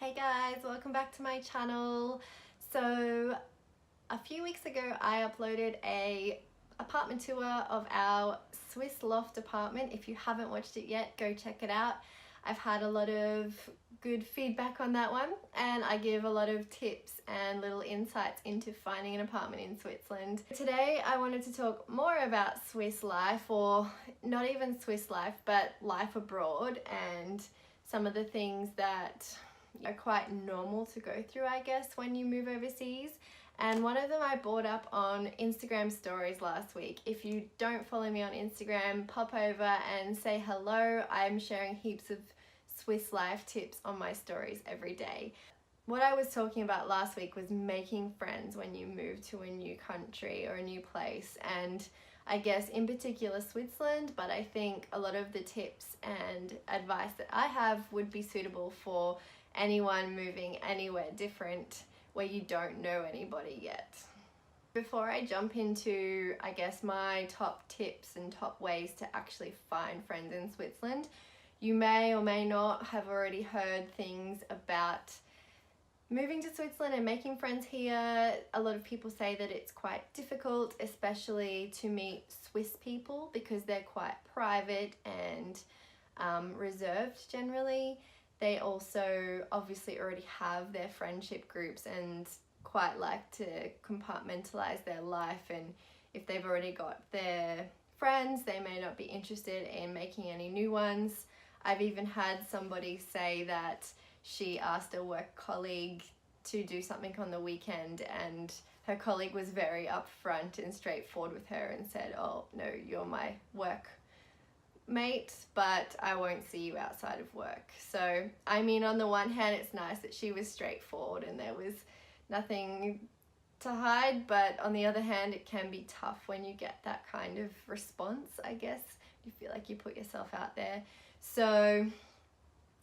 Hey guys, welcome back to my channel. So a few weeks ago I uploaded a apartment tour of our Swiss loft apartment. If you haven't watched it yet, go check it out. I've had a lot of good feedback on that one, and I give a lot of tips and little insights into finding an apartment in Switzerland. Today I wanted to talk more about Swiss life, or not even Swiss life, but life abroad, and some of the things that are quite normal to go through, I guess, when you move overseas. And one of them I brought up on Instagram stories last week. If you don't follow me on Instagram, pop over and say hello. I'm sharing heaps of Swiss life tips on my stories every day. What I was talking about last week was making friends when you move to a new country or a new place, and I guess in particular Switzerland, but I think a lot of the tips and advice that I have would be suitable for anyone moving anywhere different where you don't know anybody yet. Before I jump into, I guess, my top tips and top ways to actually find friends in Switzerland, you may or may not have already heard things about moving to Switzerland and making friends here. A lot of people say that it's quite difficult, especially to meet Swiss people, because they're quite private and reserved generally. They also obviously already have their friendship groups and quite like to compartmentalize their life, and if they've already got their friends, they may not be interested in making any new ones. I've even had somebody say that she asked a work colleague to do something on the weekend, and her colleague was very upfront and straightforward with her and said, "Oh no, you're my work mate, but I won't see you outside of work." So I mean, on the one hand it's nice that she was straightforward and there was nothing to hide, but on the other hand it can be tough when you get that kind of response, I guess. You feel like you put yourself out there. So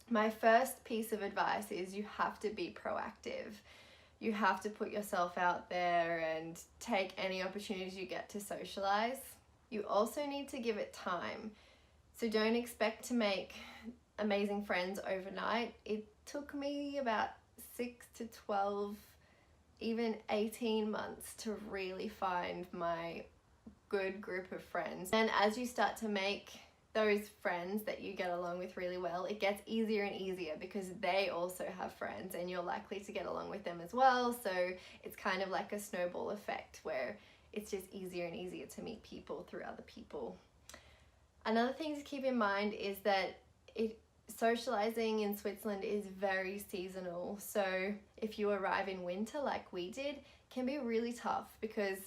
my first piece of advice is you have to be proactive. You have to put yourself out there and take any opportunities you get to socialize. You also need to give it time. So don't expect to make amazing friends overnight. It took me about 6 to 12, even 18 months to really find my good group of friends. And as you start to make those friends that you get along with really well, it gets easier and easier because they also have friends and you're likely to get along with them as well. So it's kind of like a snowball effect where it's just easier and easier to meet people through other people. Another thing to keep in mind is that socializing in Switzerland is very seasonal. So if you arrive in winter like we did, it can be really tough because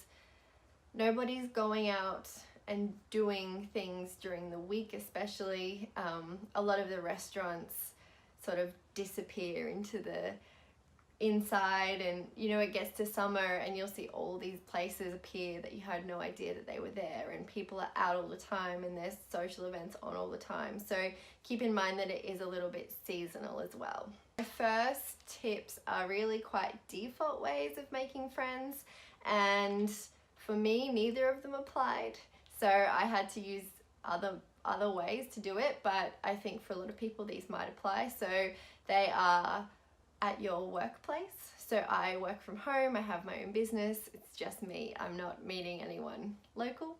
nobody's going out and doing things during the week, especially. A lot of the restaurants sort of disappear into the inside, and you know, it gets to summer and you'll see all these places appear that you had no idea that they were there, and people are out all the time and there's social events on all the time. So keep in mind that it is a little bit seasonal as well. My first tips are really quite default ways of making friends, and for me neither of them applied, so I had to use other ways to do it, but I think for a lot of people these might apply. So they are at your workplace. So I work from home, I have my own business, it's just me, I'm not meeting anyone local.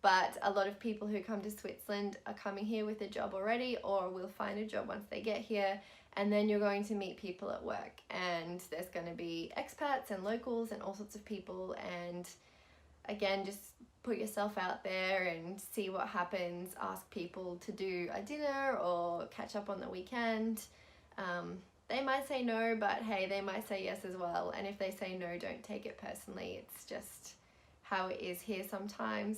But a lot of people who come to Switzerland are coming here with a job already, or will find a job once they get here, and then you're going to meet people at work, and there's going to be expats and locals and all sorts of people. And again, just put yourself out there and see what happens. Ask people to do a dinner or catch up on the weekend. They might say no, but hey, they might say yes as well. And if they say no, don't take it personally. It's just how it is here sometimes.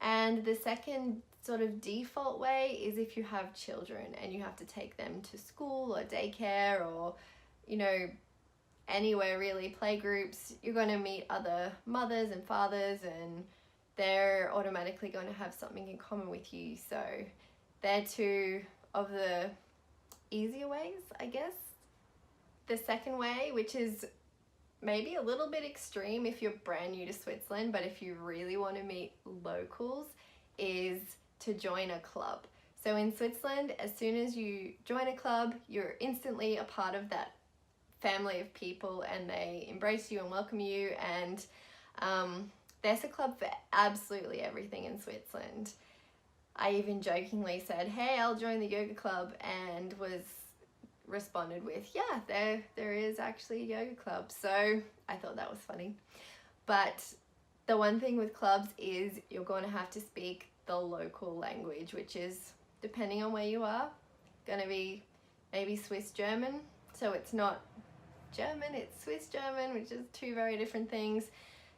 And the second sort of default way is if you have children and you have to take them to school or daycare or, you know, anywhere really, playgroups. You're going to meet other mothers and fathers, and they're automatically going to have something in common with you. So they're two of the easier ways, I guess. The second way, which is maybe a little bit extreme if you're brand new to Switzerland, but if you really want to meet locals, is to join a club. So in Switzerland, as soon as you join a club, you're instantly a part of that family of people, and they embrace you and welcome you. And there's a club for absolutely everything in Switzerland. I even jokingly said, hey, I'll join the yoga club, and was responded with, yeah, there is actually a yoga club. So I thought that was funny. But the one thing with clubs is you're going to have to speak the local language, which is, depending on where you are, going to be maybe Swiss German. So it's not German, it's Swiss German, which is two very different things.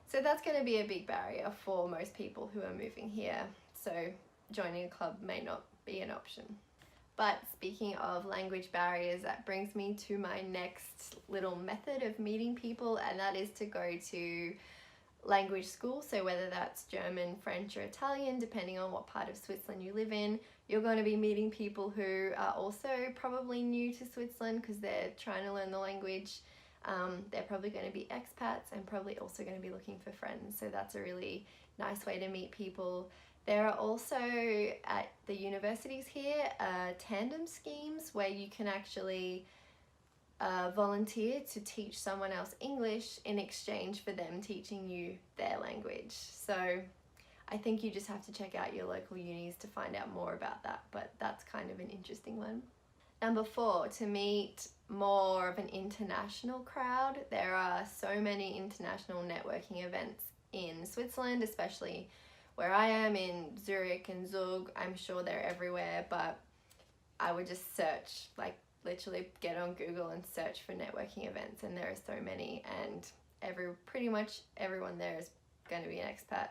So that's going to be a big barrier for most people who are moving here. So joining a club may not be an option. But speaking of language barriers, that brings me to my next little method of meeting people, and that is to go to language school. So whether that's German, French, or Italian, depending on what part of Switzerland you live in, you're going to be meeting people who are also probably new to Switzerland because they're trying to learn the language. They're probably going to be expats and probably also going to be looking for friends. So that's a really nice way to meet people. There are also at the universities here tandem schemes where you can actually volunteer to teach someone else English in exchange for them teaching you their language. So I think you just have to check out your local unis to find out more about that, but that's kind of an interesting one. Number 4, to meet more of an international crowd. There are so many international networking events in Switzerland, especially where I am in Zurich and Zug. I'm sure they're everywhere, but I would just search, like literally get on Google and search for networking events, and there are so many, and pretty much everyone there is going to be an expat,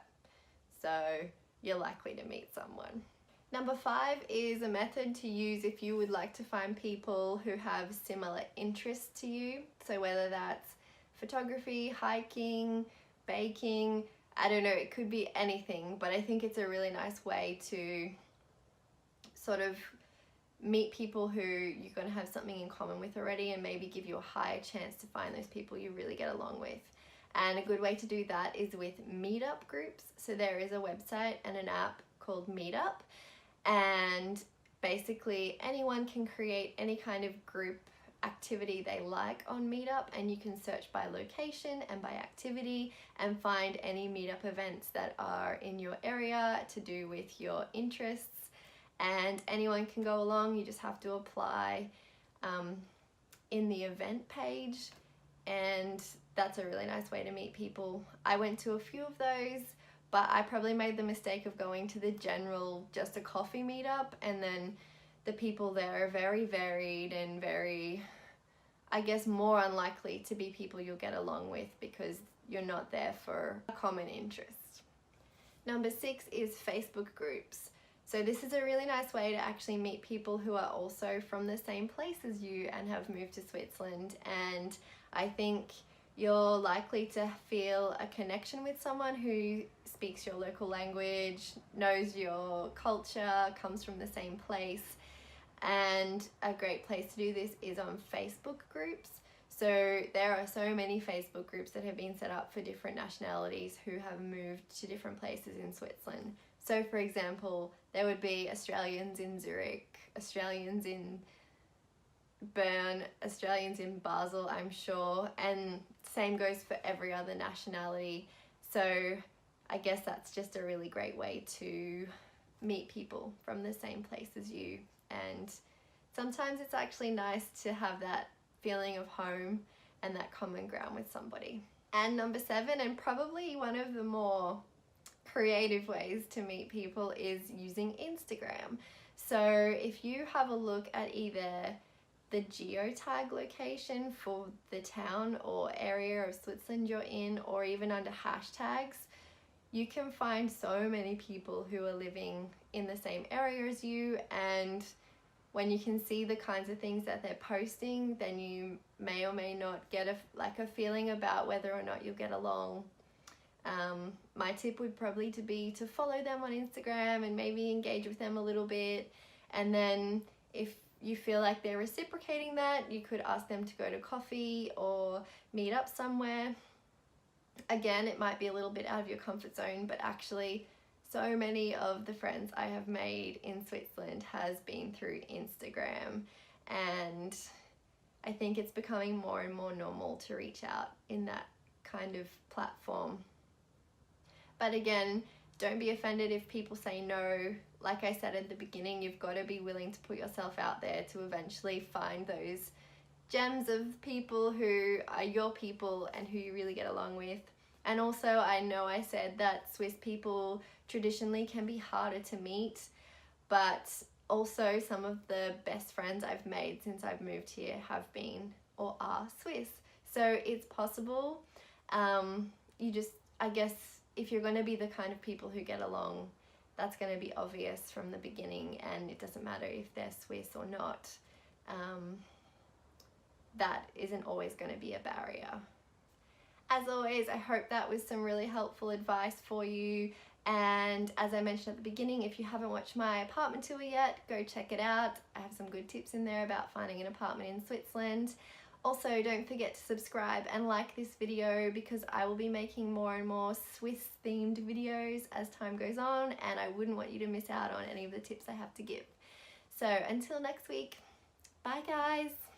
so you're likely to meet someone. Number 5 is a method to use if you would like to find people who have similar interests to you. So whether that's photography, hiking, baking, I don't know, it could be anything, but I think it's a really nice way to sort of meet people who you're going to have something in common with already, and maybe give you a higher chance to find those people you really get along with. And a good way to do that is with Meetup groups. So there is a website and an app called Meetup, and basically anyone can create any kind of group activity they like on Meetup, and you can search by location and by activity and find any Meetup events that are in your area to do with your interests, and anyone can go along. You just have to apply in the event page, and that's a really nice way to meet people. I went to a few of those, but I probably made the mistake of going to the general just a coffee meetup, and then the people there are very varied and very, I guess, more unlikely to be people you'll get along with because you're not there for a common interest. Number 6 is Facebook groups. So this is a really nice way to actually meet people who are also from the same place as you and have moved to Switzerland, and I think you're likely to feel a connection with someone who speaks your local language, knows your culture, comes from the same place. And a great place to do this is on Facebook groups. So there are so many Facebook groups that have been set up for different nationalities who have moved to different places in Switzerland. So for example, there would be Australians in Zurich, Australians in Bern, Australians in Basel, I'm sure, and same goes for every other nationality. So I guess that's just a really great way to meet people from the same place as you, and sometimes it's actually nice to have that feeling of home and that common ground with somebody. And number 7, and probably one of the more creative ways to meet people, is using Instagram. So if you have a look at either the geotag location for the town or area of Switzerland you're in, or even under hashtags, you can find so many people who are living in the same area as you, and when you can see the kinds of things that they're posting, then you may or may not get a feeling about whether or not you'll get along. My tip would probably be to follow them on Instagram and maybe engage with them a little bit, and then if you feel like they're reciprocating that, you could ask them to go to coffee or meet up somewhere. Again, it might be a little bit out of your comfort zone, but actually so many of the friends I have made in Switzerland has been through Instagram, and I think it's becoming more and more normal to reach out in that kind of platform. But again, don't be offended if people say no. Like I said at the beginning, you've got to be willing to put yourself out there to eventually find those gems of people who are your people and who you really get along with. And also, I know I said that Swiss people traditionally can be harder to meet, but also some of the best friends I've made since I've moved here have been or are Swiss. So it's possible. You just, I guess, if you're going to be the kind of people who get along, that's going to be obvious from the beginning, and it doesn't matter if they're Swiss or not. That isn't always going to be a barrier. As always, I hope that was some really helpful advice for you. And as I mentioned at the beginning, if you haven't watched my apartment tour yet, go check it out. I have some good tips in there about finding an apartment in Switzerland. Also, don't forget to subscribe and like this video, because I will be making more and more Swiss themed videos as time goes on, and I wouldn't want you to miss out on any of the tips I have to give. So until next week, bye guys.